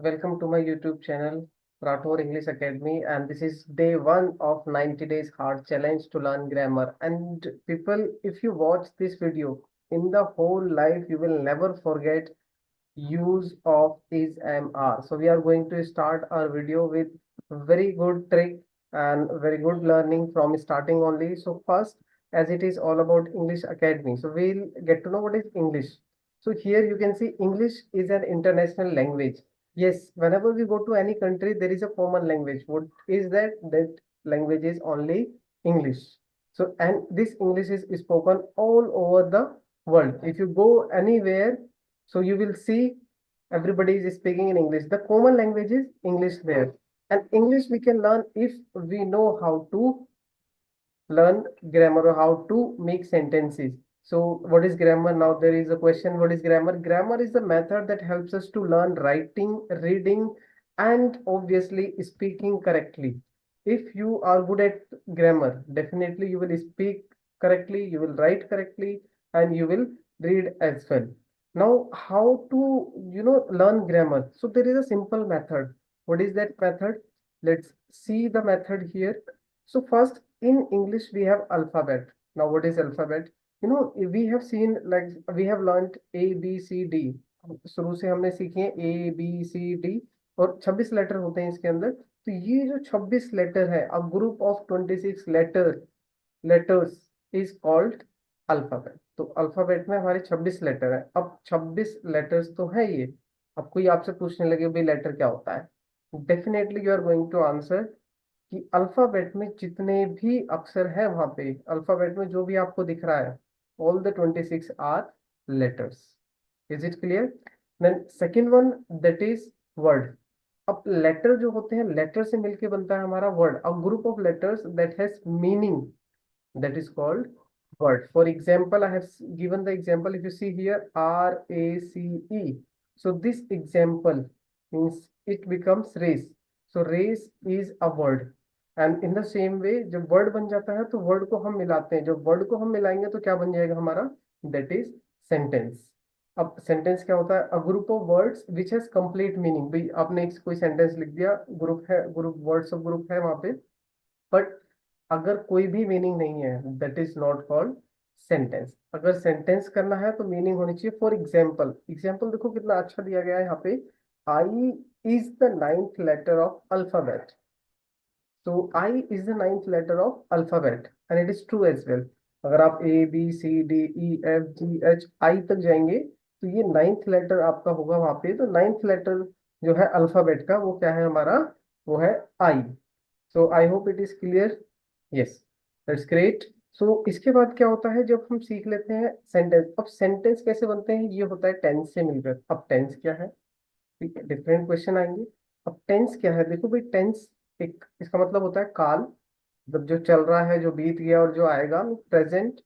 Welcome to my YouTube channel, Rathore English Academy, and this is day one of 90 days hard challenge to learn grammar. And people, if you watch this video, in the whole life, you will never forget use of is am are. So we are going to start our video with very good trick and very good learning from starting only. So first, as it is all about English Academy, so we'll get to know what is English. So here you can see English is an international language. Yes, whenever we go to any country, there is a common language. What is that? That language is only English. So, and this English is spoken all over the world. If you go anywhere, so you will see everybody is speaking in English. The common language is English there. And English we can learn if we know how to learn grammar or how to make sentences. So what is grammar? Now there is a question, what is grammar? Grammar is the method that helps us to learn writing, reading, and obviously speaking correctly. If you are good at grammar, definitely you will speak correctly, you will write correctly, and you will read as well. Now, how to, learn grammar? So there is a simple method. What is that method? Let's see the method here. So first, in English, we have alphabet. Now, what is alphabet? We have seen, like, we have learned A, B, C, D. शुरू से हमने सीखे हैं A, B, C, D और 26 letter होते हैं इसके अंदर. तो ये जो 26 लेटर है, a group of 26 letters is called alphabet. तो अल्फाबेट में हमारे 26 लेटर है. अब 26 लेटर्स तो है ये. अब कोई आपसे पूछने लगे भाई लेटर क्या होता है, definitely you are going to answer कि अल्फाबेट में जितने भी अक्षर है वहां पे अल्फाबेट में जो भी आपको दिख रहा है, all the 26 are letters. Is it clear? Then second one, that is word. अब लेटर जो होते हैं, लेटर से मिलके बनता है हमारा word. A group of letters that has meaning, that is called word. For example, I have given the example. If you see here, RACE. So this example means it becomes race. So race is a word. And in the same way, जब word बन जाता है तो word को हम मिलाते हैं. जब word को हम मिलाएंगे तो क्या बन जाएगा हमारा? That is sentence. अब सेंटेंस क्या होता है? अ group of words which has complete meaning. भाई आपने एक कोई सेंटेंस लिख दिया, ग्रुप है, ग्रुप वर्ड्स ऑफ ग्रुप है वहां पे, बट अगर कोई भी मीनिंग नहीं है, that is not called sentence. अगर सेंटेंस करना है तो मीनिंग होनी चाहिए. फॉर एग्जाम्पल, एग्जाम्पल देखो कितना अच्छा दिया गया है यहाँ पे. I is the ninth letter of alphabet. तो I is the ninth letter of alphabet and it is true as well. अगर आप A B C D E F G H I तक जाएंगे तो ये नाइन्थ लेटर आपका होगा वहां पे. तो नाइन्थ लेटर जो है अल्फाबेट का वो क्या है हमारा? वो है I. So I hope it is clear. Yes, that's great. So इसके बाद क्या होता है जब हम सीख लेते हैं सेंटेंस. अब सेंटेंस कैसे बनते हैं? ये होता है टेंस से मिलकर. अब टेंस क्या है? ठीक है, डिफरेंट क्वेश्चन आएंगे. अब टेंस क्या है? देखो भाई, टेंस एक इसका मतलब होता है काल, मतलब जो चल रहा है, जो बीत गया और जो आएगा. Present,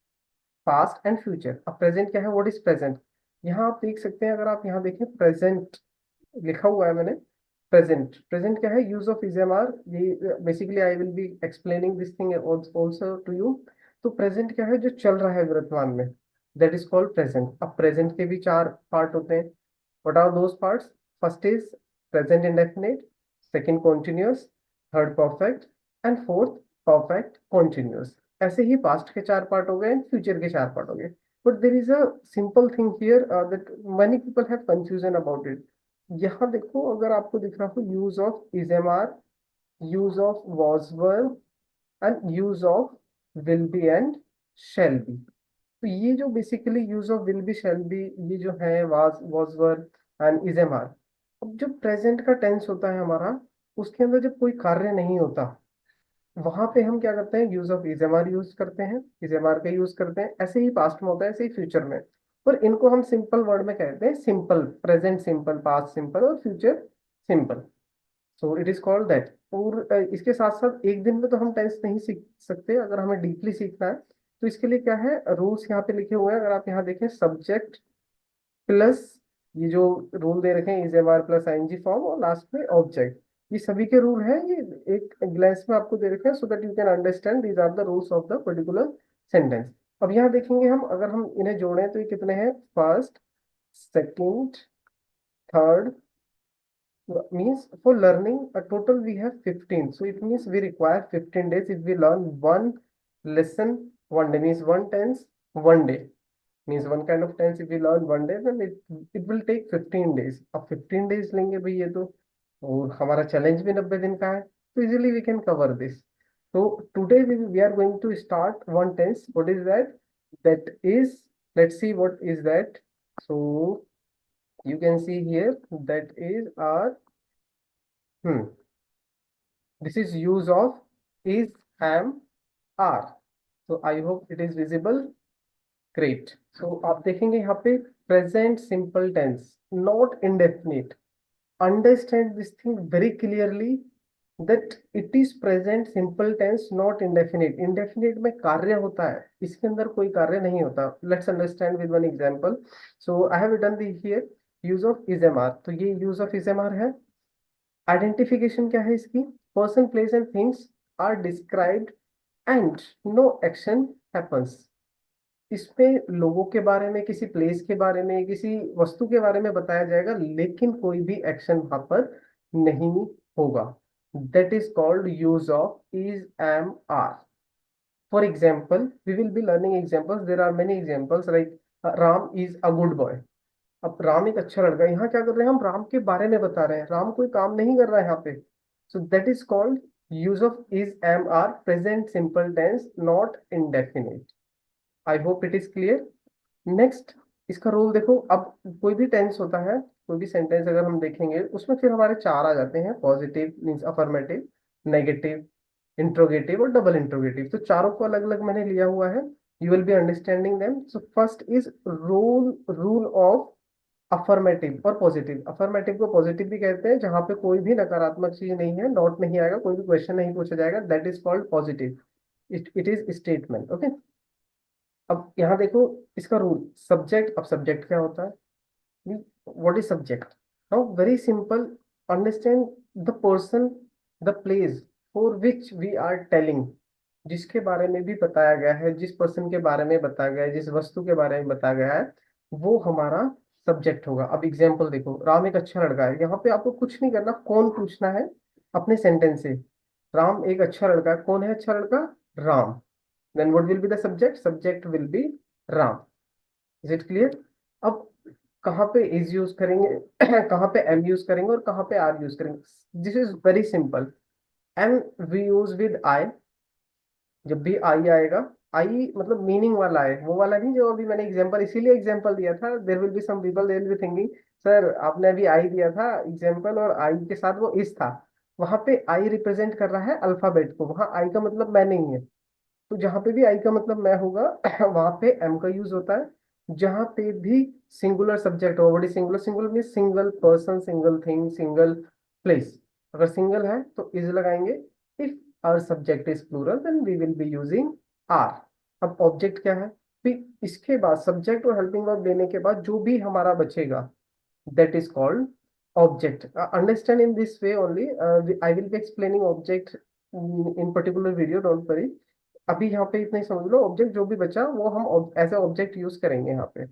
past and future. अब प्रेजेंट क्या है? What is present? यहाँ आप देख सकते हैं, अगर आप यहाँ देखें प्रेजेंट लिखा हुआ है मैंने. प्रेजेंट, प्रेजेंट क्या है? Use of is am are. ये basically I will be explaining this thing also to you. तो प्रेजेंट क्या है? जो चल रहा है वर्तमान में, दैट इज कॉल्ड प्रेजेंट. अब प्रेजेंट के भी चार पार्ट होते हैं. What are those parts? First is present indefinite, second continuous, third perfect and fourth perfect continuous. ऐसे ही पास्ट के चार पार्ट हो गए, फ्यूचर के चार पार्ट हो गए. But there is a simple thing here that many people have confusion about it. यहाँ देखो, अगर आपको दिख रहा हो use of is am are, use of was verb and use of will be and shall be. तो ये जो basically use of will be shall be, ये जो है was verb and is am are. अब जो प्रेजेंट का tense होता है हमारा, उसके अंदर जब कोई कार्य नहीं होता, वहां पे हम क्या करते हैं? Use of is am are use करते हैं, इज एम आर का यूज करते हैं. ऐसे ही पास्ट में होता है, ऐसे ही फ्यूचर में. और इनको हम सिंपल वर्ड में कहते हैं simple. Present simple, past simple और future simple. So it is called that. और इसके साथ साथ एक दिन में तो हम टेंस नहीं सीख सकते. अगर हमें डीपली सीखना है तो इसके लिए क्या है, रूल्स यहाँ पे लिखे हुए हैं. अगर आप यहाँ देखें, सब्जेक्ट प्लस ये जो रूल दे रखे हैं, is am are plus I N G form और लास्ट में ऑब्जेक्ट. ये सभी के रूल हैं, ये एक ग्लांस में आपको दे रखे हैं, so that you can understand these are the rules of the particular sentence. अब यहाँ देखेंगे हम, अगर हम इन्हें जोड़ें तो ये कितने हैं? First, second, third, means for learning a total we have 15, so it means we require 15 days if we learn one lesson one day, means one tense one day, means one kind of tense if we learn one day then it will take 15 days. अब 15 days लेंगे भाई ये तो, और हमारा challenge भी 90 दिन का है, तो easily we can cover this. So today we are going to start one tense. What is that? That is, let's see what is that. So you can see here that is our this is use of is, am, are. So I hope it is visible. Great. So आप देखेंगे यहाँ पे present simple tense, not indefinite. Understand this thing very clearly that it is present simple tense, not indefinite. Indefinite में कार्य होता है, इसके अंदर कोई कार्य नहीं होता. Let's understand with one example. So I have written the here use of is, am, are. तो ये use of is, am, are है. Identification क्या है इसकी? Person, place and things are described and no action happens. इसमें लोगों के बारे में, किसी प्लेस के बारे में, किसी वस्तु के बारे में बताया जाएगा, लेकिन कोई भी एक्शन वहां पर नहीं होगा. That is called use of is, am, are. For example we will be learning examples. There are many examples like Ram is a good boy. अब राम एक अच्छा लड़का है, यहाँ क्या कर रहे हैं हम? राम के बारे में बता रहे हैं, राम कोई काम नहीं कर रहा है यहाँ पे. So that is called use of is, am, are, present simple tense, not indefinite. I hope it is clear. Next इसका रोल देखो. अब कोई भी टेंस होता है, कोई भी सेंटेंस अगर हम देखेंगे उसमें फिर हमारे चार आ जाते हैं. Positive means affirmative, negative, interrogative और डबल इंट्रोगेटिव. तो चारों को अलग अलग मैंने लिया हुआ है. You will be understanding them. So first is rule rule of affirmative और पॉजिटिव. अफर्मेटिव को पॉजिटिव भी कहते हैं, जहां पे कोई भी नकारात्मक चीज नहीं है, नॉट नहीं आएगा, कोई भी क्वेश्चन नहीं पूछा जाएगा. That is called positive. It is statement. Okay. अब यहाँ देखो इसका रूल. सब्जेक्ट. अब सब्जेक्ट क्या होता है? What is subject? Now very simple. Understand the person, the place for which we are telling. जिसके बारे में भी बताया गया है, जिस पर्सन के बारे में बताया गया है, जिस वस्तु के बारे में बताया गया है, वो हमारा सब्जेक्ट होगा. अब एग्जाम्पल देखो. राम एक अच्छा लड़का है. यहाँ पे आपको कुछ नहीं करना, कौन पूछना है अपने सेंटेंस से. राम एक अच्छा लड़का है. कौन है अच्छा लड़का? Ram. then what will be the subject? Subject will be Ram. Is it clear? अब कहाँ पे is यूज करेंगे, कहाँ पे am यूज करेंगे और कहाँ पे are यूज करेंगे? This is very simple. am we use with I. जब भी I आएगा, I मतलब मीनिंग वाला है, वो वाला नहीं जो अभी मैंने एग्जांपल, इसीलिए एग्जांपल दिया था. There will be some people, they will be thinking sir आपने अभी I दिया था एग्जांपल और I के साथ वो is था. वहां पे I रिप्रेजेंट कर रहा है अल्फाबेट को, वहां I का मतलब मैं नहीं है. तो जहां पे भी आई का मतलब मैं होगा वहां पे एम का यूज होता है. जहां पे भी सिंगुलर सब्जेक्ट हो, बड़ी singular, singular mean single person, single thing, single place. अगर सिंगल है तो इज लगाएंगे. If our subject is plural then we will be using are. अब ऑब्जेक्ट क्या है? फिर इसके बाद सब्जेक्ट और हेल्पिंग वर्ब लेने के बाद जो भी हमारा बचेगा that is called object. Understand in this way only. I will be explaining object in particular video, don't worry. अभी यहाँ पे इतना ही समझ लो. ऑब्जेक्ट जो भी बचा वो हम एज ए ऑब्जेक्ट यूज करेंगे, यहाँ पे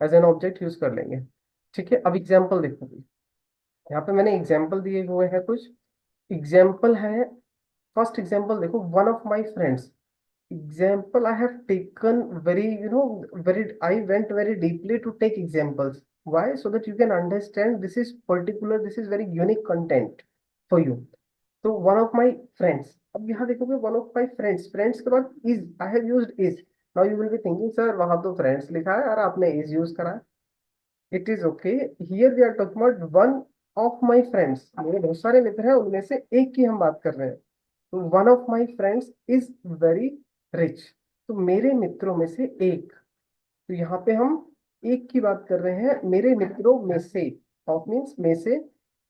एज एन ऑब्जेक्ट यूज कर लेंगे. ठीक है. अब एग्जाम्पल देखो. यहाँ पे मैंने एग्जाम्पल दिए हुए हैं कुछ. एग्जाम्पल है. फर्स्ट एग्जाम्पल देखो. One of my friends. Example I have taken very, I went very deeply to take examples. Why? So that you can understand this is particular, this is very unique content for you. So one of my friends. अब यहाँ देखोगे one of my friends. Friends के बाद is. I have used is. Now you will be thinking, sir वहां तो friends लिखा है और आपने is use करा है. It is okay. Here we are talking about one of my friends. मेरे बहुत सारे मित्र हैं, उनमें से एक की हम बात कर रहे हैं. तो one of my friends is very rich. तो मेरे मित्रों में से एक. तो यहाँ पे हम एक की बात कर रहे हैं, मेरे मित्रों में से. ऑफ मीन्स में से.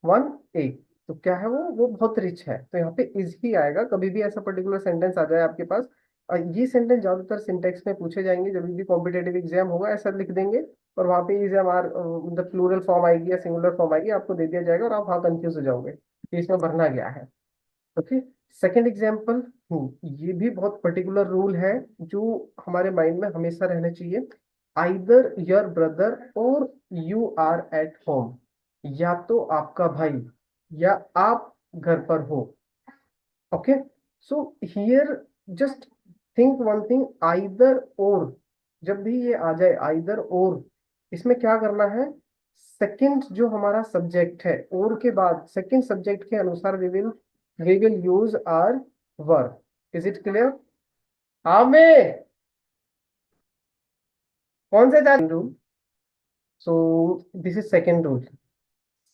वन एक. तो क्या है वो बहुत रिच है. तो यहाँ पे इज ही आएगा. कभी भी ऐसा पर्टिकुलर सेंटेंस आ जाए आपके पास, ये सेंटेंस ज्यादातर सिंटेक्स में पूछे जाएंगे. जब भी कॉम्पिटेटिव एग्जाम होगा ऐसा लिख देंगे और वहां पे इज, आर मतलब प्लूरल फॉर्म आएगी या सिंगुलर फॉर्म आएगी, आपको दे दिया जाएगा और आप वहां कंफ्यूज हो जाओगे कि इसमें भरना गया है. ओके. Second example. ये भी बहुत पर्टिकुलर रूल है जो हमारे माइंड में हमेशा रहना चाहिए. आइदर योर ब्रदर और यू आर एट होम. या तो आपका भाई या आप घर पर हो। Okay, so here just think one thing, either और। जब भी ये आ जाए आइदर और, इसमें क्या करना है, सेकंड जो हमारा सब्जेक्ट है और के बाद सेकंड सब्जेक्ट के अनुसार we will use are verb. Is it clear? हाँ में कौन सा rule? So this is second rule.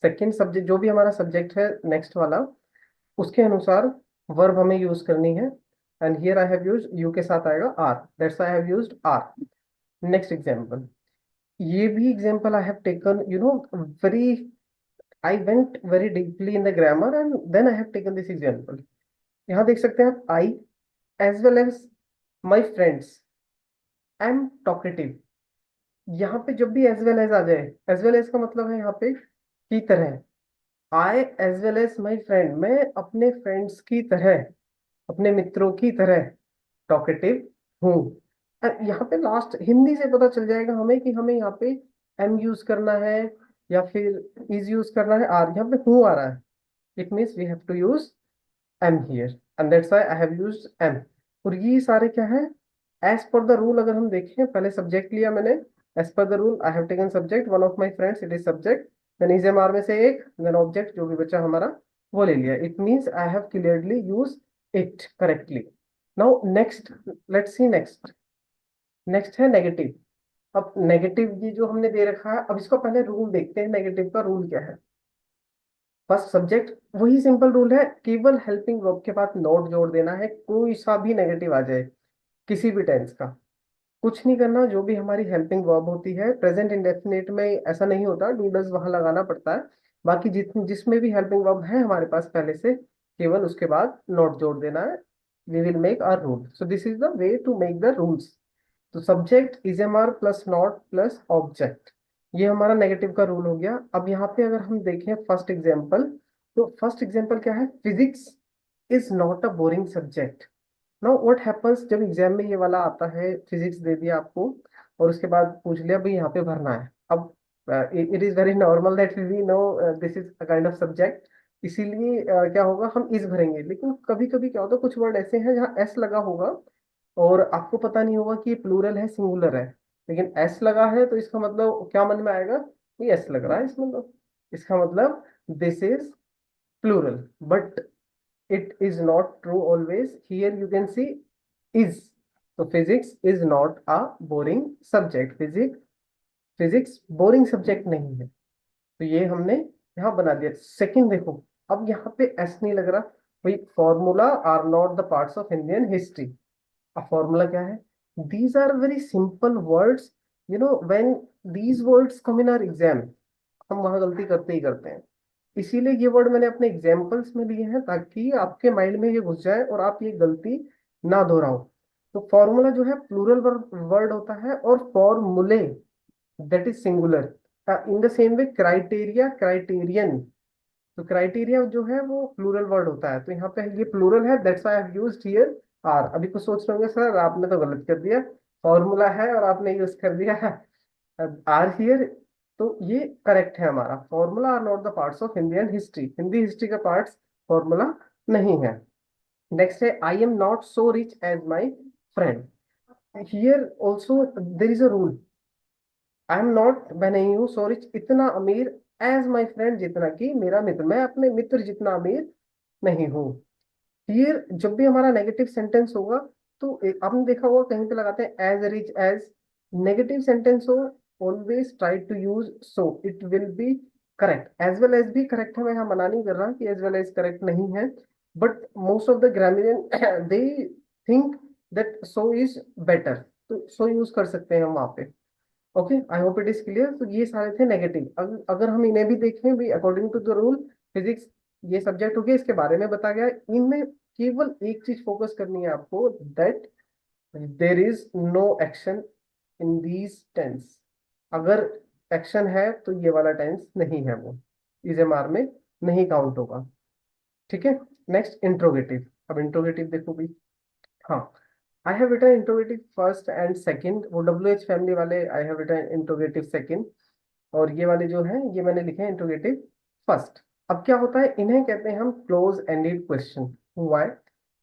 Second subject जो भी हमारा सब्जेक्ट है नेक्स्ट वाला, उसके अनुसार वर्ब हमें यूज करनी है। And here I have used, you के साथ आएगा are, that's I have used are. Next example, ये भी example I have taken, very, I went very deeply in the grammar and then I have taken this example. यहाँ देख सकते हैं आप, I as well as my friends, I am talkative. यहाँ पे जब भी एज वेल एज आ जाए, एज वेल एज का मतलब है यहाँ पे की तरह। I as well as my friend, मैं अपने फ्रेंड्स की तरह, अपने मित्रों की तरह टॉकेटिव हूँ। और यहाँ पे लास्ट हिंदी से पता चल जाएगा हमें कि हमें यहाँ पे एम यूज करना है या फिर इज यूज करना है, आर। यहाँ पे हूँ आ रहा है, it means we have to use am here, and that's why I have used am. और ये सारे क्या है, एज पर द रूल। अगर हम देखें, पहले सब्जेक्ट लिया मैंने, as per the rule I have taken subject, one of my friends, it is subject. Then is am are में से एक, देन ऑब्जेक्ट जो भी बचा हमारा वो ले लिया। It means I have clearly use it correctly. Now next, let's see next. Next है नेगेटिव। अब नेगेटिव ये जो हमने दे रखा है, अब इसको पहले रूल देखते हैं, नेगेटिव का रूल क्या है। फर्स्ट सब्जेक्ट, वही सिंपल रूल है, केवल हेल्पिंग वर्ब के बाद नॉट जोड़ देना है, कोई सा भी नेगेटिव आ जाए किसी भी टेंस का, कुछ नहीं करना। जो भी हमारी हेल्पिंग वर्ब होती है, प्रेजेंट इंडेफिनिट में ऐसा नहीं होता, डू डज वहां लगाना पड़ता है। बाकी जिसमें भी हेल्पिंग वर्ब है हमारे पास पहले से, केवल उसके बाद नॉट जोड़ देना है। We will make our rule, so this is the way to make the rules. तो subject is am are plus not plus object, ये हमारा नेगेटिव का रूल हो गया। अब यहाँ पे अगर हम देखें फर्स्ट एग्जाम्पल, तो फर्स्ट एग्जाम्पल क्या है, physics is not a boring subject. Now what happens, जब एग्जाम में ये वाला आता है, फिजिक्स दे दिया आपको और उसके बाद पूछ लिया भाई यहाँ पे भरना है। अब it is very normal that we know this is a kind of subject, इसीलिए क्या होगा, हम इस भरेंगे। लेकिन कभी कभी क्या होता है, कुछ वर्ड ऐसे हैं जहाँ एस लगा होगा और आपको पता नहीं होगा कि ये प्लूरल है सिंगुलर है, लेकिन एस लगा है तो इसका मतलब क्या मन में आएगा, ये एस लग रहा है इसमें, तो इसका मतलब this is plural. But it is not true always. Here you can see is. So physics is not a boring subject. Physics boring subject नहीं है, तो ये हमने यहाँ बना दिया। सेकंड देखो, अब यहाँ पे एस नहीं लग रहा भाई, formula are not the parts of Indian history. अब फॉर्मूला क्या है, these are very simple words, when these words come in our exam, हम वहां गलती करते ही करते हैं। इसीलिए ये वर्ड मैंने अपने एग्जाम्पल्स में लिए हैं, ताकि आपके माइंड में ये घुस जाए और आप ये गलती ना दोहराओ। तो फॉर्मूला जो है प्लूरल वर्ड होता है, और फॉर्मूले that is singular. In the same way criteria, criterion, तो क्राइटेरिया जो है वो प्लूरल वर्ड होता है। तो यहाँ पे ये प्लूरल है, that's why I have used here are. अभी कुछ सोच रहे होंगे सर आपने तो गलत कर दिया, फॉर्मूला है और आपने यूज कर दिया आर हियर। तो ये करेक्ट है, हमारा formula are not the parts of Indian history, Hindi history का पार्ट्स फॉर्मूला नहीं है। नेक्स्ट है, I am not so rich as my friend. Here also there is a rule, I am not, मैं नहीं हूँ, सो रिच इतना अमीर, as my friend जितना कि मेरा मित्र, मैं अपने मित्र जितना अमीर नहीं हूँ। हियर जब भी हमारा नेगेटिव सेंटेंस होगा, तो आपने देखा होगा कहीं पे लगाते हैं as rich as, negative sentence हो always try to use so, it will be correct. As well as भी करेक्ट है, मैं यहाँ मना नहीं कर रहा कि एज वेल एज करेक्ट नहीं है, but most of the grammarian they think that so is better, तो सो यूज कर सकते हैं हम वहां पे। Okay, I hope it is clear. तो ये सारे थे नेगेटिव। अगर हम इन्हें भी देखें भी, according to the rule, physics ये सब्जेक्ट हो गया, इसके बारे में बता गया। इनमें केवल एक चीज फोकस करनी है आपको, that there is no action in these tense. अगर एक्शन है तो ये वाला टेंस नहीं है, वो इज एम आर में नहीं काउंट होगा। ठीक है, नेक्स्ट इंट्रोगेटिव। अब इंट्रोगेटिव देखो भाई, हाँ, I have written interrogative first and second, वो डब्ल्यू एच फैमिली वाले I have written interrogative second, और ये वाले जो है ये मैंने लिखे हैं इंट्रोगेटिव फर्स्ट। अब क्या होता है, इन्हें कहते हैं हम close ended question. Why?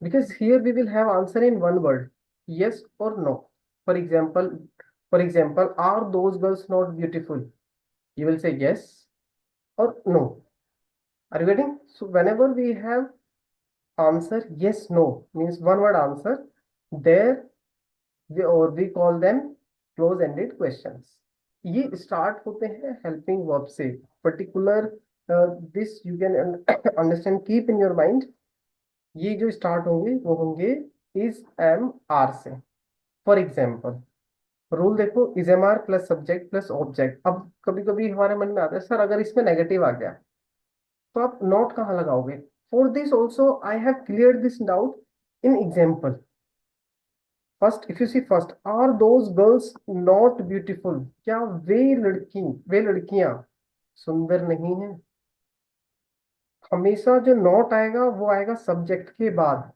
Because here we will have answer in one word, yes और no. For example, are those girls not beautiful? You will say yes और no. Are you getting? So whenever we have answer yes no means one word answer, there we call them close ended questions. ये start होते हैं helping verb से। Particular this you can understand, keep in your mind, ये जो start होंगे वो होंगे is am are से। फॉर एग्जाम्पल रूल देखो, is am are plus subject plus object. अब कभी कभी हमारे मन में आता है सर अगर इसमें नेगेटिव आ गया तो आप नॉट कहाँ लगाओगे? For this also I have clear this doubt in example. First if you see first, are those girls not beautiful? क्या वे लड़कियां सुंदर नहीं है? हमेशा जो नॉट आएगा वो आएगा सब्जेक्ट के बाद।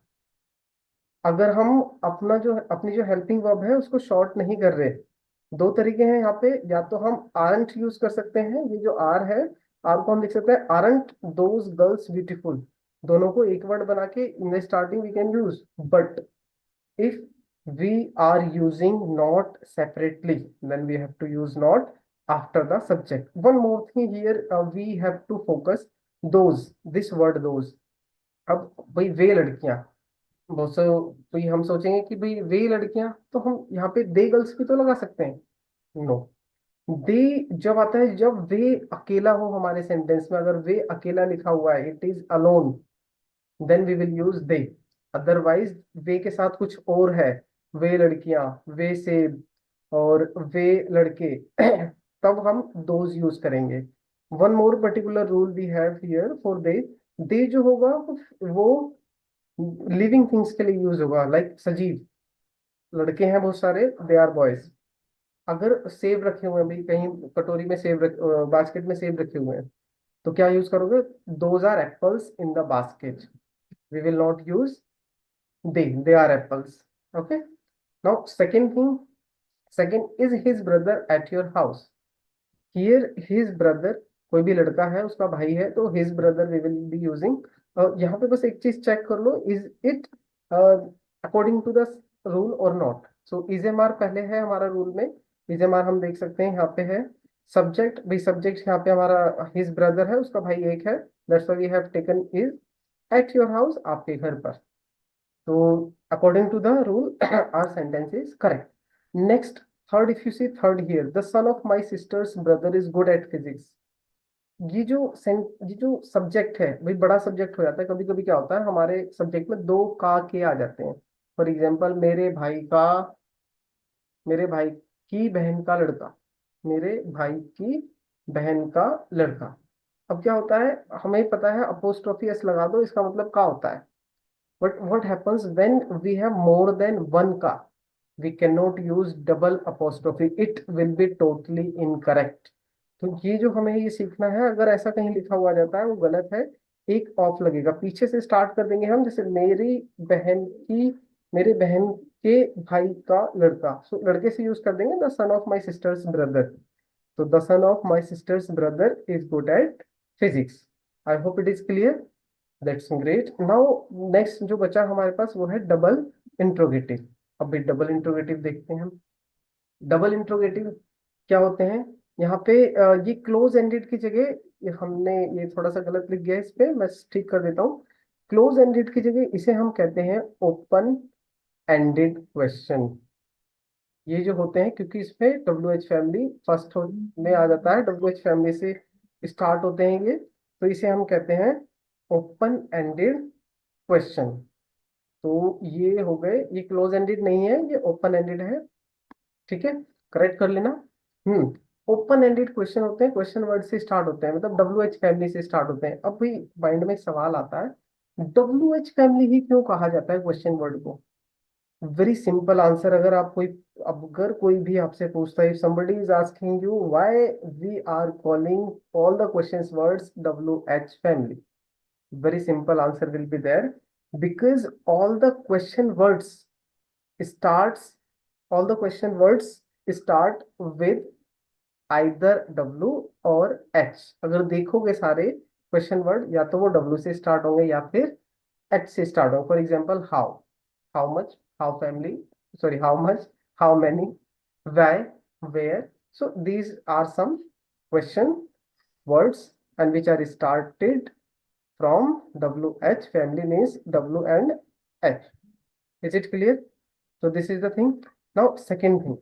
अगर हम अपनी जो हेल्पिंग वर्ब है उसको शॉर्ट नहीं कर रहे, दो तरीके हैं यहाँ पे, या तो हम आरंट यूज कर सकते हैं, ये जो आर है, आर को हम लिख सकते हैं आरंट दोज गर्ल्स ब्यूटीफुल। दोनों को एक वर्ड बना के in the starting we can use. But if we are using not separately, then we have to use not after the subject. One more thing here, we have to focus those, this word those। अब भाई वे लड़कियां, बहुत से भाई हम सोचेंगे कि भाई वे लड़कियां तो हम यहाँ पे दे गर्ल्स भी तो लगा सकते हैं। नो, दे जब आता है जब वे अकेला हो हमारे सेंटेंस में, अगर वे अकेला लिखा हुआ है, it is alone, then we will use they. Otherwise वे के साथ कुछ और है, वे लड़कियां, वे सेब और वे लड़के तब हम दोज यूज करेंगे। One more particular rule we have here for the जो होगा वो लिविंग थिंग्स के लिए यूज होगा, लाइक सजीव लड़के हैं बहुत सारे, दे आर बॉयज। अगर सेब रखे हुए हैं भाई, कहीं कटोरी में सेब बास्केट में सेब रखे हुए हैं, तो क्या यूज करोगे? Those are apples in the basket. We will not use they are apples। okay, now second thing, second is his brother at your house? here his brother, कोई भी लड़का है उसका भाई है तो his brother we will be using। यहाँ पे बस एक चीज चेक कर लो, is it according to the rule or not? so is mr पहले है हमारा रूल में, is mr हम देख सकते हैं यहाँ पे है सब्जेक्ट, भाई सब्जेक्ट यहाँ पे हमारा his brother है, उसका भाई एक है, that's why we have taken is at your house, आपके घर पर। So according to the rule, our sentence is correct. Next, third, if you see third here, the son of my sister's brother is good at physics। ये जो subject है भाई, बड़ा subject हो जाता है। कभी कभी क्या होता है हमारे सब्जेक्ट में दो का के आ जाते हैं। फॉर एग्जाम्पल मेरे भाई की बहन का लड़का, मेरे भाई की बहन का लड़का। अब क्या होता है, हमें पता है अपोस्ट्रोफी एस लगा दो, इसका मतलब का होता है। But what happens when we have more than one ka? We cannot use double apostrophe. It will be totally incorrect। तो ये जो हमें ये सीखना है, अगर ऐसा कहीं लिखा हुआ जाता है वो गलत है। एक ऑफ लगेगा, पीछे से स्टार्ट कर देंगे हम, जैसे मेरे बहन के भाई का लड़का, सो लड़के से यूज कर देंगे the son of my sister's brother. तो the son of my sister's brother is good at physics. I hope it is clear. That's great. Now next जो बचा हमारे पास वो है डबल इंट्रोगेटिव। अब भी डबल इंट्रोगेटिव देखते हैं हम। डबल इंट्रोगेटिव क्या होते हैं? यहाँ पे ये क्लोज एंडेड की जगह, हमने ये थोड़ा सा गलत लिख गया है, इस पे मैं ठीक कर देता हूँ। क्लोज एंडेड की जगह इसे हम कहते हैं ओपन एंडेड क्वेश्चन। ये जो होते हैं, क्योंकि इसमें डब्ल्यू एच फैमिली फर्स्ट में आ जाता है, डब्ल्यू एच फैमिली से स्टार्ट होते हैं ये, तो इसे हम कहते हैं ओपन एंडेड क्वेश्चन। तो ये हो गए, ये क्लोज एंडेड नहीं है, ये ओपन एंडेड है। ठीक है, करेक्ट कर लेना। ओपन एंडेड क्वेश्चन होते हैं, क्वेश्चन वर्ड से स्टार्ट होते हैं, मतलब डब्ल्यू एच फैमिली से स्टार्ट होते हैं। अब भी माइंड में एक सवाल आता है, डब्ल्यू एच फैमिली ही क्यों कहा जाता है क्वेश्चन वर्ड को? Very simple answer. अगर कोई भी आपसे पूछता है, somebody is asking you why we are calling all the questions words WH family, very simple answer will be there, because starts all the question words start with either W or H। अगर देखोगे सारे question word या तो वो W से start होंगे या फिर एच से स्टार्ट होंगे। For example how, how much, how family, sorry how much, how many, why, where. So these are some question words and which are started from WH. Family means W and H. Is it clear? So this is the thing. Now second thing.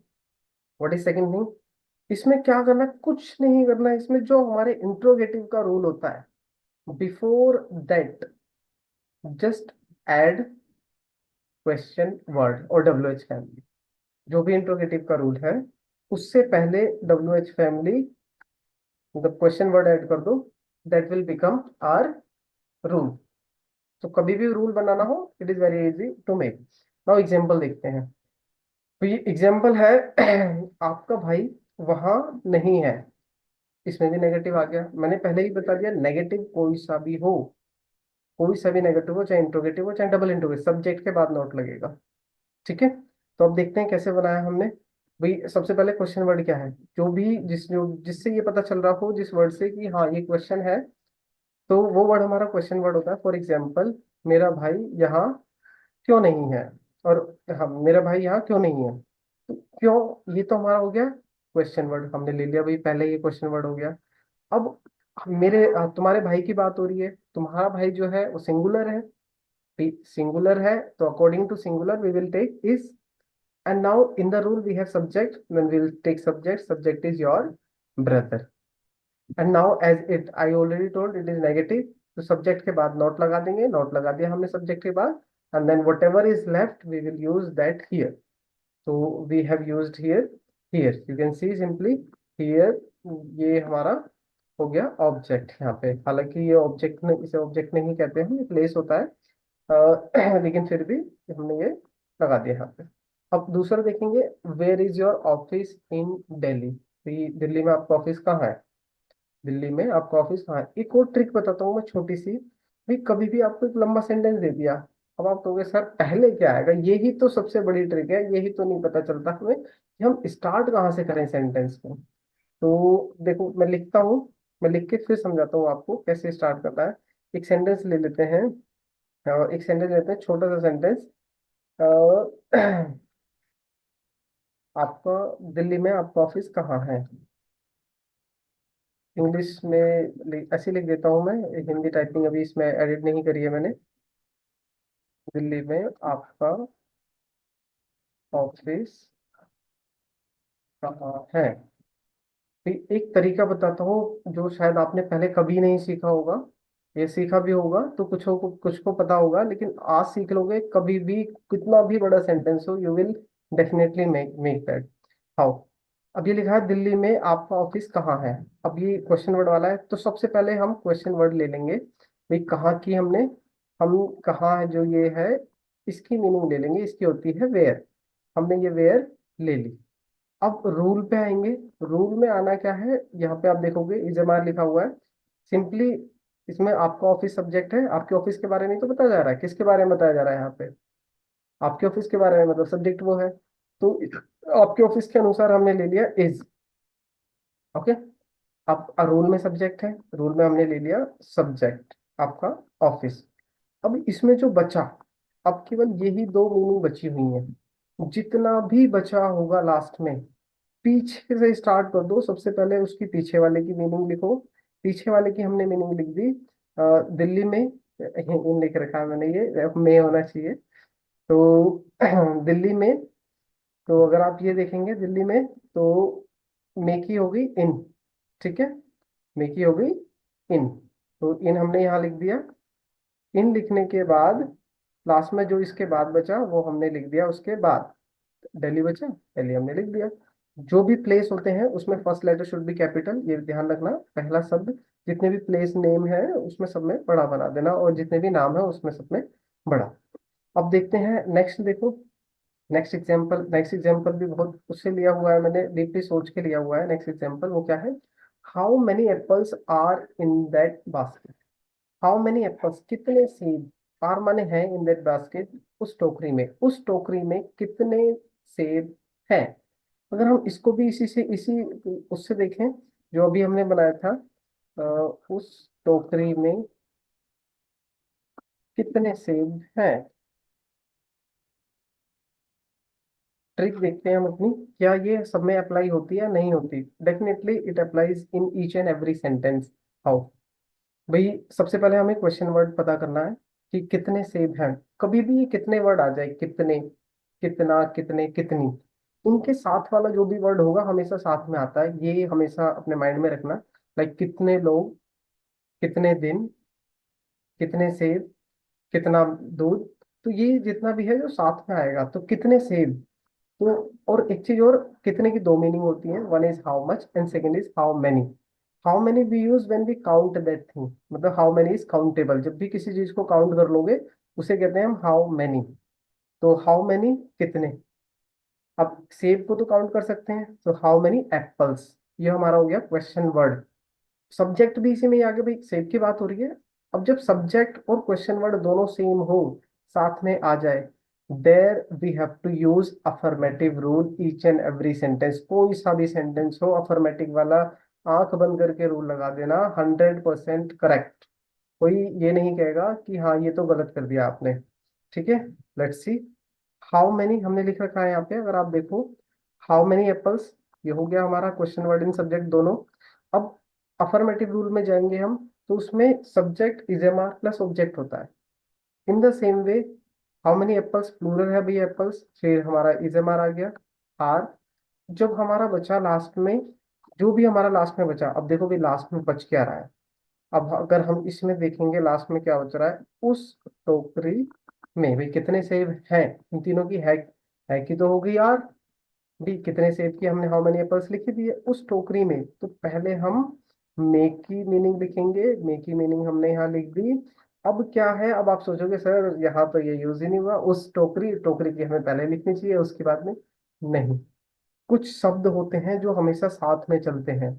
What is second thing? इसमें क्या करना है? कुछ नहीं करना है। इसमें जो हमारे इंट्रोगेटिव का रूल होता है, before that just add question word और WH फैमिली। जो भी इंट्रोगेटिव का रूल है उससे पहले WH फैमिली मतलब क्वेश्चन वर्ड ऐड कर दो, that will become our rule. तो कभी भी रूल बनाना हो, it is very easy to make. Now example देखते हैं। तो ये एग्जांपल है आपका भाई वहां नहीं है। इसमें भी नेगेटिव आ गया। मैंने पहले ही बता दिया, नेगेटिव कोई सा भी हो, कोई सा भी नेगेटिव हो, चाहे इंट्रोगेटिव हो चाहे डबल इंट्रोगेटिव, सब्जेक्ट के बाद नोट लगेगा। ठीक है, तो अब देखते हैं कैसे बनाया हमने। भाई सबसे पहले क्वेश्चन वर्ड क्या है, जो भी जिससे ये पता चल रहा हो जिस वर्ड से कि हाँ ये क्वेश्चन है, तो वो वर्ड हमारा क्वेश्चन वर्ड होता है। फॉर एग्जाम्पल, मेरा भाई यहाँ क्यों नहीं है, और हाँ मेरा भाई यहाँ क्यों नहीं है। तो क्यों, ये तो हमारा हो गया क्वेश्चन वर्ड, हमने ले लिया भाई, पहले ये क्वेश्चन वर्ड हो गया। अब तुम्हारे भाई की बात हो रही है, तुम्हारा भाई जो है वो सिंगुलर है, सिंगुलर है, तो according to singular we will take is. And now in the rule we have subject, when we will take subject, subject is your brother. And now as it I already told it is negative, तो subject के बाद not लगा देंगे, not लगा दिया हमने subject के बाद, and then whatever is left we will use that here. तो we have used here, here you can see simply here. ये हमारा हो गया ऑब्जेक्ट यहाँ पे। हालांकि ये ऑब्जेक्ट नहीं, इसे ऑब्जेक्ट नहीं कहते हैं, ये प्लेस होता है, लेकिन फिर भी हमने ये लगा दिया यहाँ पे। अब दूसरा देखेंगे, where is your office in Delhi. तो ये दिल्ली में आपका ऑफिस कहाँ है, दिल्ली में आपका ऑफिस कहाँ है। एक और ट्रिक बताता हूँ मैं छोटी सी। भी कभी भी आपको एक लंबा सेंटेंस दे दिया, अब आप कहोगे सर पहले क्या आएगा, यही तो सबसे बड़ी ट्रिक है, यही तो नहीं पता चलता हमें कि हम स्टार्ट कहाँ से करें सेंटेंस को। तो देखो मैं लिखता हूँ, मैं लिख के फिर समझाता हूँ आपको कैसे स्टार्ट करना है। एक सेंटेंस ले लेते हैं, एक सेंटेंस लेते हैं, छोटा सा सेंटेंस। आपका दिल्ली में आपका ऑफिस कहाँ है। इंग्लिश में ऐसे लिख देता हूँ मैं, हिंदी टाइपिंग अभी इसमें एडिट नहीं करी है मैंने। दिल्ली में आपका ऑफिस कहाँ है। फिर एक तरीका बताता हूँ जो शायद आपने पहले कभी नहीं सीखा होगा, ये सीखा भी होगा तो कुछ को पता होगा, लेकिन आज सीख लोगे कभी भी, कितना भी बड़ा सेंटेंस हो, you will definitely make that. How. अब ये लिखा है दिल्ली में आपका ऑफिस कहाँ है। अब ये क्वेश्चन वर्ड वाला है, तो सबसे पहले हम क्वेश्चन वर्ड ले लेंगे भाई, कहाँ की हमने, हम कहाँ है जो ये है, इसकी मीनिंग ले लेंगे, इसकी होती है वेयर। हमने ये वेयर ले ली। अब रूल पे आएंगे। रूल में आना क्या है, यहाँ पे आप देखोगे इजमार लिखा हुआ है। सिंपली इसमें आपका ऑफिस सब्जेक्ट है, आपके ऑफिस के बारे में ही तो बताया जा रहा है, किसके बारे में बताया जा रहा है यहाँ पे, आपके ऑफिस के बारे में, मतलब सब्जेक्ट वो है। तो आपके ऑफिस के अनुसार हमने ले लिया इज। ओके, अब रूल में सब्जेक्ट है, रूल में हमने ले लिया सब्जेक्ट आपका ऑफिस। अब इसमें जो बचा, अब केवल यही दो मीनिंग बची हुई है। जितना भी बचा होगा लास्ट में पीछे से स्टार्ट कर दो, सबसे पहले उसकी पीछे वाले की मीनिंग लिखो। पीछे वाले की हमने मीनिंग लिख दी, दिल्ली में, इन लिख रखा है मैंने, ये में होना चाहिए। तो दिल्ली में, तो अगर आप ये देखेंगे दिल्ली में, तो में की हो गई इन, ठीक है, में की हो गई इन, तो इन हमने यहाँ लिख दिया। इन लिखने के बाद लास्ट में जो इसके बाद बचा वो हमने लिख दिया उसके बाद। दिल्ली बचा, दिल्ली हमने लिख दिया। जो भी प्लेस होते हैं उसमें first letter should be capital, ये ध्यान रखना, पहला शब्द जितने भी प्लेस नेम है उसमें सब में बड़ा बना देना, और जितने भी नाम है उसमें सब में बड़ा। अब देखते हैं नेक्स्ट, देखो नेक्स्ट एग्जांपल। नेक्स्ट एग्जांपल भी बहुत उससे लिया हुआ है, मैंने डीपली सोच के लिया हुआ है। नेक्स्ट एग्जांपल वो क्या है, how many apples are in that basket. How many apples, कितने सेब, आर माने हैं, इन दैट बास्केट, उस टोकरी में, उस टोकरी में कितने सेब हैं। अगर हम इसको भी इसी से, इसी उससे देखें जो अभी हमने बनाया था, अ, उस टोकरी में कितने सेब हैं। ट्रिक देखते हैं हम अपनी, क्या ये सब में अप्लाई होती है या नहीं होती। Definitely it applies in each and every sentence. How? भाई सबसे पहले हमें क्वेश्चन वर्ड पता करना है कि कितने सेब हैं। कभी भी ये कितने वर्ड आ जाए, कितने, कितना, कितने, कितनी, इनके साथ वाला जो भी वर्ड होगा हमेशा साथ में आता है, ये हमेशा अपने माइंड में रखना। लाइक कितने लोग, कितने दिन, कितने सेब, कितना दूध, तो ये जितना भी है जो साथ में आएगा, तो कितने सेब। तो और एक चीज और, कितने की दो मीनिंग होती है, one is how much and second is how many. How many we use when we count that thing, मतलब हाउ मेनी इज काउंटेबल, जब भी किसी चीज को काउंट कर लोगे उसे कहते हैं हम हाउ मेनी। तो हाउ मेनी कितने। अब सेब को तो काउंट कर सकते हैं, तो हाउ मेनी एप्पल्स, ये हमारा हो गया क्वेश्चन वर्ड। सब्जेक्ट भी इसी में ही आगे, भाई सेब की बात हो रही है। अब जब सब्जेक्ट और क्वेश्चन वर्ड दोनों सेम हो, साथ में आ जाए, there we have to use affirmative rule each and every sentence. कोई सा भी सेंटेंस हो अफर्मेटिव वाला, आंख बंद करके रूल लगा देना, 100% करेक्ट। कोई ये नहीं कहेगा कि हाँ ये तो गलत कर दिया आपने। ठीक है, लेट्स सी। हाउ मेनी हमने लिख रखा है यहाँ पे, अगर आप देखो, हाउ मेनी एप्पल्स, ये हो गया हमारा क्वेश्चन वर्ड इन सब्जेक्ट दोनों। अब अफर्मेटिव रूल में जाएंगे हम, तो उसमें subject is am are plus object होता है। In the same way, how many apples plural है भाई एप्पल्स, फिर हमारा इज एम आर आ गया, आर। जब हमारा बचा लास्ट में, जो भी हमारा लास्ट में बचा, अब देखो भाई लास्ट में बच क्या रहा है। अब अगर हम इसमें देखेंगे लास्ट में क्या बच रहा है, उस टोकरी में भाई कितने सेब हैं, इन तीनों की है की तो हो गई यार। भी कितने सेब की हमने हाउ मेनी एप्पल्स लिखी दी है उस टोकरी में, तो पहले हम मेक की मीनिंग लिखेंगे, मेक की मीनिंग हमने यहाँ लिख दी। अब क्या है, अब आप सोचोगे सर यहाँ तो ये यूज ही नहीं हुआ, उस टोकरी, टोकरी की हमें पहले लिखनी चाहिए उसके बाद में। नहीं, कुछ शब्द होते हैं जो हमेशा साथ में चलते हैं।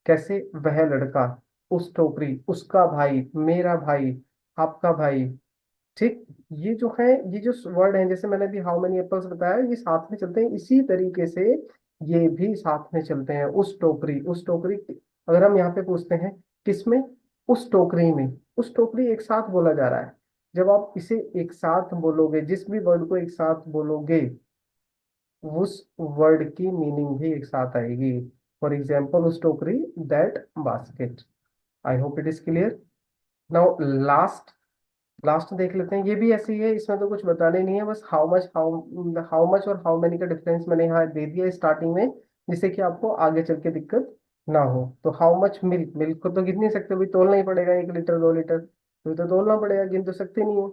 कैसे, वह लड़का, उस टोकरी, उसका भाई, मेरा भाई, आपका भाई। ठीक, ये जो है, ये जो वर्ड है, जैसे मैंने अभी हाउ मेनी एप्पल्स बताया, ये साथ में चलते हैं, इसी तरीके से ये भी साथ में चलते हैं। उस टोकरी, उस टोकरी, अगर हम यहाँ पे पूछते हैं किसमें, उस टोकरी में, उस टोकरी एक साथ बोला जा रहा है। जब आप इसे एक साथ बोलोगे, जिस भी वर्ड को एक साथ बोलोगे, उस वर्ड की मीनिंग भी एक साथ आएगी। फॉर एग्जाम्पल, उस टोकरी, that basket. I hope it is clear. Now last, last देख लेते हैं, ये भी ऐसी है, इसमें तो कुछ बताने नहीं है, बस हाउ मच, हाउ मच और हाउ मेनी का डिफरेंस मैंने यहाँ दे दिया स्टार्टिंग में, जिससे कि आपको आगे चल के दिक्कत ना हो। तो हाउ मच मिल्क, मिल्क को तो गिन नहीं सकते, भी तोलना ही पड़ेगा, 1 लीटर 2 लीटर, तो तोलना पड़ेगा, गिन तो सकते नहीं हो।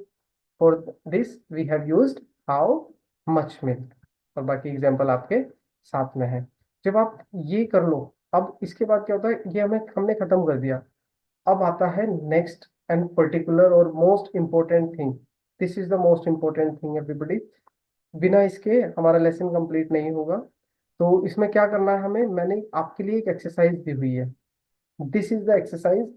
For this we have used how much milk, और बाकी एग्जाम्पल आपके साथ में है। जब आप ये कर लो, अब इसके बाद क्या होता है, ये हमें हमने खत्म कर दिया। अब आता है नेक्स्ट एंड पर्टिकुलर और most important thing. This is the most important thing everybody, बिना इसके हमारा लेसन कंप्लीट नहीं होगा। तो इसमें क्या करना है हमें, मैंने आपके लिए एक एक्सरसाइज दी हुई है। This is the exercise.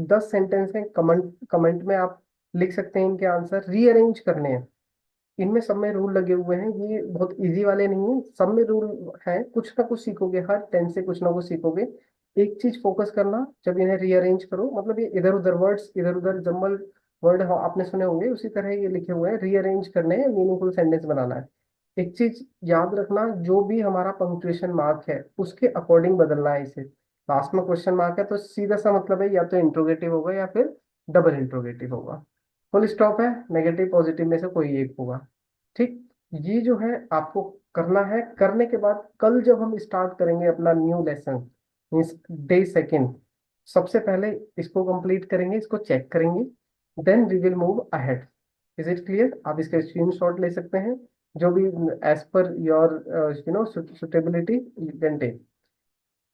10 sentence है, कमेंट कमेंट में आप लिख सकते हैं इनके आंसर, रीअरेंज करने हैं। इनमें सब में रूल लगे हुए हैं, ये बहुत इजी वाले नहीं है, सब में रूल है, कुछ ना कुछ सीखोगे, हर टेंस से कुछ ना कुछ सीखोगे। एक चीज फोकस करना, जब इन्हें रीअरेंज करो, मतलब ये इधर उधर वर्ड्स, इधर उधर जम्बल वर्ड आपने सुने होंगे, उसी तरह ये लिखे हुए हैं, रीअरेंज करने हैं, मीनिंगफुल सेंटेंस बनाना है। एक चीज याद रखना, जो भी हमारा पंक्चुएशन मार्क है उसके अकॉर्डिंग बदलना है इसे। लास्ट में क्वेश्चन मार्क है तो सीधा सा मतलब है, या तो इंट्रोगेटिव होगा या फिर डबल इंट्रोगेटिव होगा। फुल स्टॉप है, नेगेटिव पॉजिटिव में से कोई एक होगा। ठीक, ये जो है आपको करना है। करने के बाद कल जब हम स्टार्ट करेंगे अपना new lesson, means day second, सबसे पहले इसको कंप्लीट करेंगे, इसको चेक करेंगे, then we will move ahead. Is it clear? आप इसके स्क्रीनशॉट ले सकते हैं, जो भी as per your suitability you can take.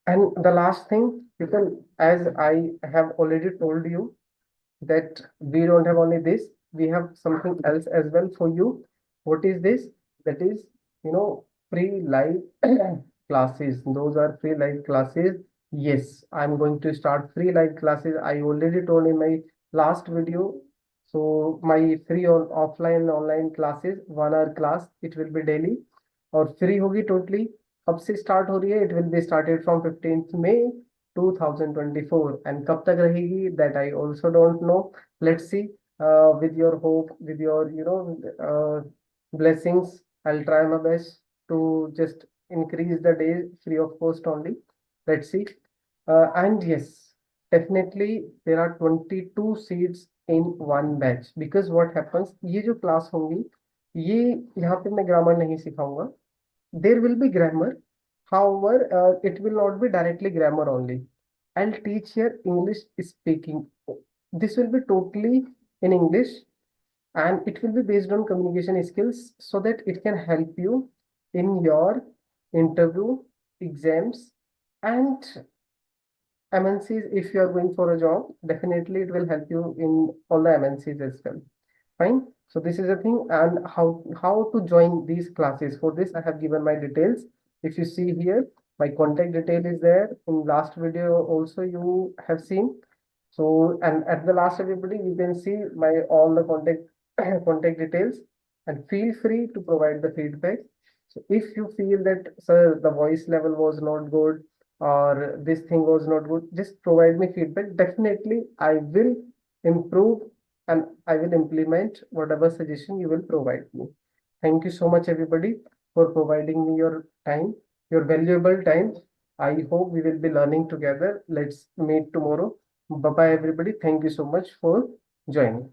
And the last thing, you can, as I have already told you, that we don't have only this, we have something else as well for you. What is this? That is, free live classes. Those are free live classes. Yes, I'm going to start free live classes. I already told in my last video. So my free or offline online classes, 1 hour class, it will be daily और free होगी totally. अब से start हो रही है, it will be started from 15th May, 2024 and कब तक रहेगी that I also don't know. Let's see. With your hope, with your blessings, I'll try my best to just increase the day free of cost only. Let's see. And yes, definitely there are 22 seats in one batch because what happens, ये जो class होंगी, ये यहाँ पे मैं grammar नहीं सिखाऊंगा. There will be grammar. However, it will not be directly grammar only. I'll teach here English speaking. This will be totally in English and it will be based on communication skills so that it can help you in your interview, exams, and MNCs. If you are going for a job, definitely it will help you in all the MNCs as well. Fine. So this is the thing, and how to join these classes. For this, I have given my details. If you see here, my contact detail is there. In last video also you have seen. So, and at the last, everybody, you can see my all the contact contact details, and feel free to provide the feedback. So if you feel that, sir, the voice level was not good or this thing was not good, just provide me feedback. Definitely, I will improve and I will implement whatever suggestion you will provide me. Thank you so much, everybody, for providing me your time, your valuable time. I hope we will be learning together. Let's meet tomorrow. Bye bye, everybody. Thank you so much for joining.